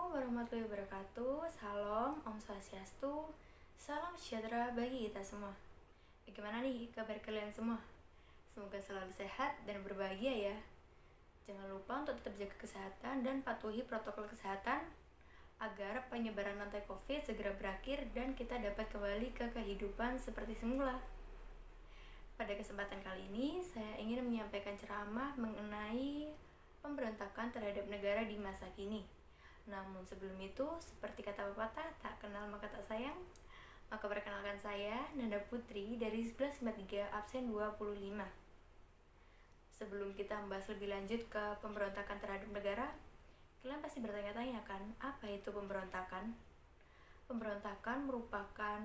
Assalamualaikum warahmatullahi wabarakatuh. Salam, Om Swastiastu. Salam sejahtera bagi kita semua. Bagaimana nih kabar kalian semua? Semoga selalu sehat dan berbahagia ya. Jangan lupa untuk tetap jaga kesehatan dan patuhi protokol kesehatan agar penyebaran rantai COVID segera berakhir dan kita dapat kembali ke kehidupan seperti semula. Pada kesempatan kali ini, saya ingin menyampaikan ceramah mengenai pemberontakan terhadap negara di masa kini. Namun sebelum itu, seperti kata pepatah, tak kenal maka tak sayang. Maka perkenalkan saya, Nanda Putri dari 1193 absen 25. Sebelum kita membahas lebih lanjut ke pemberontakan terhadap negara, kalian pasti bertanya-tanya kan, apa itu pemberontakan? Pemberontakan merupakan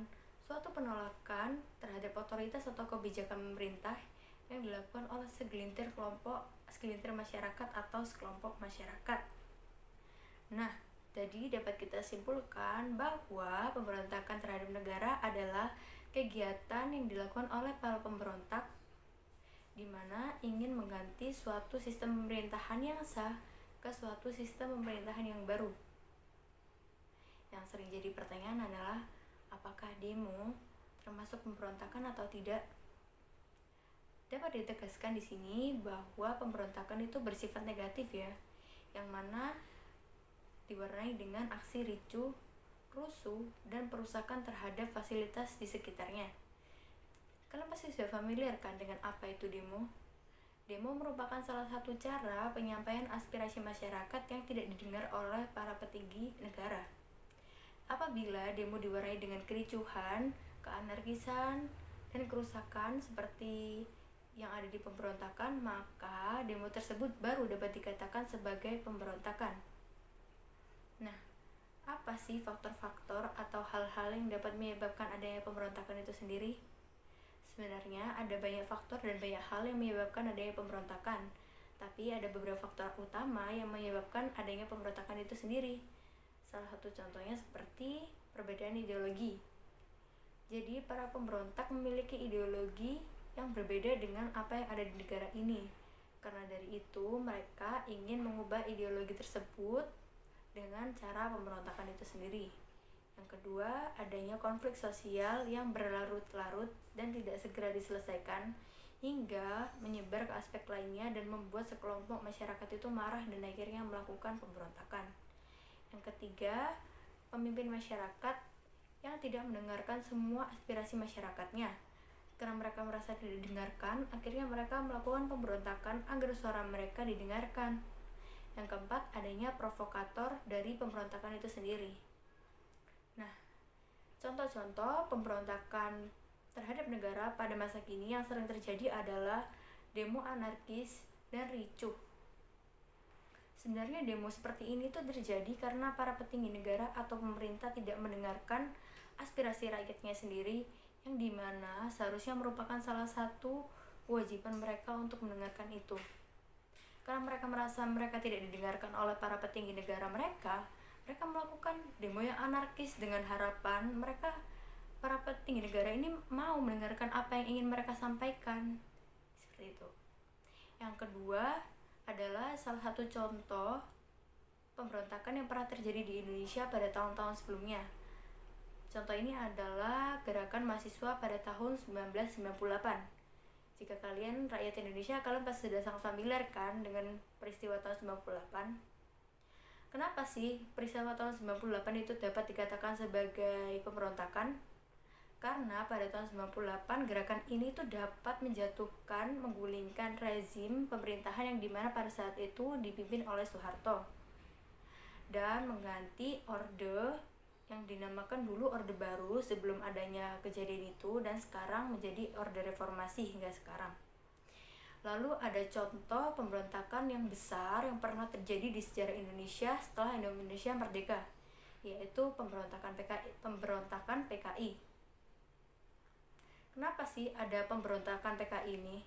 suatu penolakan terhadap otoritas atau kebijakan pemerintah yang dilakukan oleh segelintir masyarakat atau sekelompok masyarakat. Nah, jadi dapat kita simpulkan bahwa pemberontakan terhadap negara adalah kegiatan yang dilakukan oleh para pemberontak di mana ingin mengganti suatu sistem pemerintahan yang sah ke suatu sistem pemerintahan yang baru. Yang sering jadi pertanyaan adalah, apakah demo termasuk pemberontakan atau tidak? Dapat ditegaskan di sini bahwa pemberontakan itu bersifat negatif ya, yang mana diwarnai dengan aksi ricuh, rusuh, dan perusakan terhadap fasilitas di sekitarnya. Kalian pasti sudah familiar kan dengan apa itu demo? Demo merupakan salah satu cara penyampaian aspirasi masyarakat yang tidak didengar oleh para petinggi negara. Apabila demo diwarnai dengan kericuhan, keanarkisan, dan kerusakan seperti yang ada di pemberontakan, maka demo tersebut baru dapat dikatakan sebagai pemberontakan. Nah, apa sih faktor-faktor atau hal-hal yang dapat menyebabkan adanya pemberontakan itu sendiri? Sebenarnya ada banyak faktor dan banyak hal yang menyebabkan adanya pemberontakan, tapi ada beberapa faktor utama yang menyebabkan adanya pemberontakan itu sendiri. Salah satu contohnya seperti perbedaan ideologi. Jadi para pemberontak memiliki ideologi yang berbeda dengan apa yang ada di negara ini. Karena dari itu mereka ingin mengubah ideologi tersebut dengan cara pemberontakan itu sendiri. Yang kedua, adanya konflik sosial yang berlarut-larut dan tidak segera diselesaikan hingga menyebar ke aspek lainnya dan membuat sekelompok masyarakat itu marah dan akhirnya melakukan pemberontakan. Yang ketiga, pemimpin masyarakat yang tidak mendengarkan semua aspirasi masyarakatnya. Karena mereka merasa tidak didengarkan, akhirnya mereka melakukan pemberontakan agar suara mereka didengarkan. Yang keempat, adanya provokator dari pemberontakan itu sendiri. Nah, contoh-contoh pemberontakan terhadap negara pada masa kini yang sering terjadi adalah demo anarkis dan ricuh. Sebenarnya demo seperti ini tuh terjadi karena para petinggi negara atau pemerintah tidak mendengarkan aspirasi rakyatnya sendiri, yang dimana seharusnya merupakan salah satu kewajiban mereka untuk mendengarkan itu. Karena mereka merasa mereka tidak didengarkan oleh para petinggi negara mereka melakukan demo yang anarkis dengan harapan para petinggi negara ini mau mendengarkan apa yang ingin mereka sampaikan. Seperti itu. Yang kedua adalah salah satu contoh pemberontakan yang pernah terjadi di Indonesia pada tahun-tahun sebelumnya. Contoh ini adalah gerakan mahasiswa pada tahun 1998. Jika kalian rakyat Indonesia, kalian pasti sudah sangat familiar kan dengan peristiwa tahun 98. Kenapa sih peristiwa tahun 98 itu dapat dikatakan sebagai pemberontakan? Karena pada tahun 98 gerakan ini tuh dapat menjatuhkan, menggulingkan rezim pemerintahan yang dimana pada saat itu dipimpin oleh Soeharto dan mengganti orde yang dinamakan dulu Orde Baru sebelum adanya kejadian itu, dan sekarang menjadi Orde Reformasi hingga sekarang. Lalu ada contoh pemberontakan yang besar yang pernah terjadi di sejarah Indonesia setelah Indonesia merdeka, yaitu pemberontakan PKI. Kenapa sih ada pemberontakan PKI ini?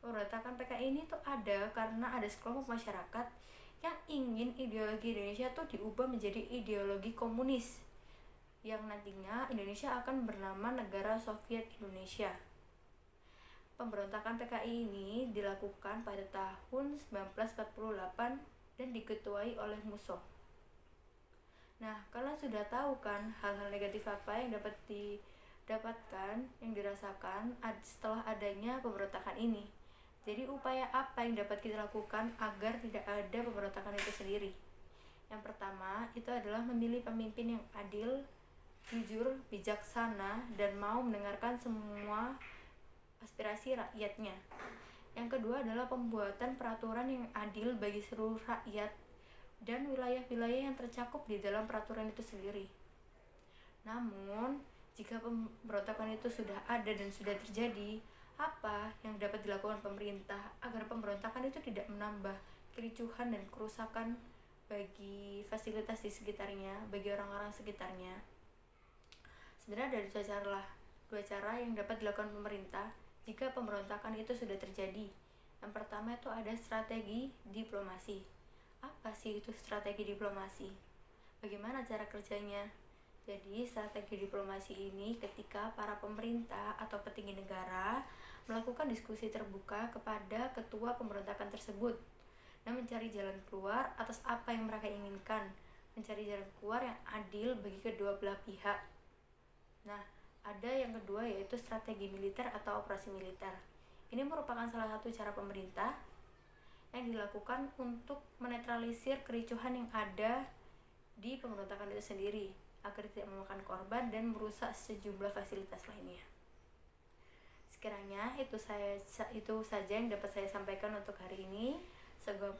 Pemberontakan PKI ini tuh ada karena ada sekelompok masyarakat yang ingin ideologi Indonesia tuh diubah menjadi ideologi komunis, yang nantinya Indonesia akan bernama Negara Soviet Indonesia. Pemberontakan PKI ini dilakukan pada tahun 1948 dan diketuai oleh Musso. Nah, kalian sudah tahu kan hal-hal negatif apa yang dapat didapatkan, yang dirasakan setelah adanya pemberontakan ini. Jadi upaya apa yang dapat kita lakukan agar tidak ada pemberontakan itu sendiri? Yang pertama itu adalah memilih pemimpin yang adil, jujur, bijaksana, dan mau mendengarkan semua aspirasi rakyatnya. Yang kedua adalah pembuatan peraturan yang adil bagi seluruh rakyat dan wilayah-wilayah yang tercakup di dalam peraturan itu sendiri. Namun, jika pemberontakan itu sudah ada dan sudah terjadi, apa yang dapat dilakukan pemerintah agar pemberontakan itu tidak menambah kericuhan dan kerusakan bagi fasilitas di sekitarnya, bagi orang-orang sekitarnya? Sebenarnya ada dua cara yang dapat dilakukan pemerintah jika pemberontakan itu sudah terjadi. Yang pertama itu ada strategi diplomasi. Apa sih itu strategi diplomasi? Bagaimana cara kerjanya? Jadi strategi diplomasi ini ketika para pemerintah atau petinggi negara melakukan diskusi terbuka kepada ketua pemberontakan tersebut dan mencari jalan keluar atas apa yang mereka inginkan, mencari jalan keluar yang adil bagi kedua belah pihak. Nah, ada yang kedua yaitu strategi militer atau operasi militer. Ini merupakan salah satu cara pemerintah yang dilakukan untuk menetralisir kericuhan yang ada di pemberontakan itu sendiri agar tidak memakan korban dan merusak sejumlah fasilitas lainnya. Sekiranya itu saja yang dapat saya sampaikan untuk hari ini.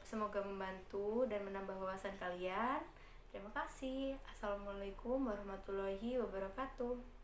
Semoga membantu dan menambah wawasan kalian. Terima kasih. Assalamualaikum warahmatullahi wabarakatuh.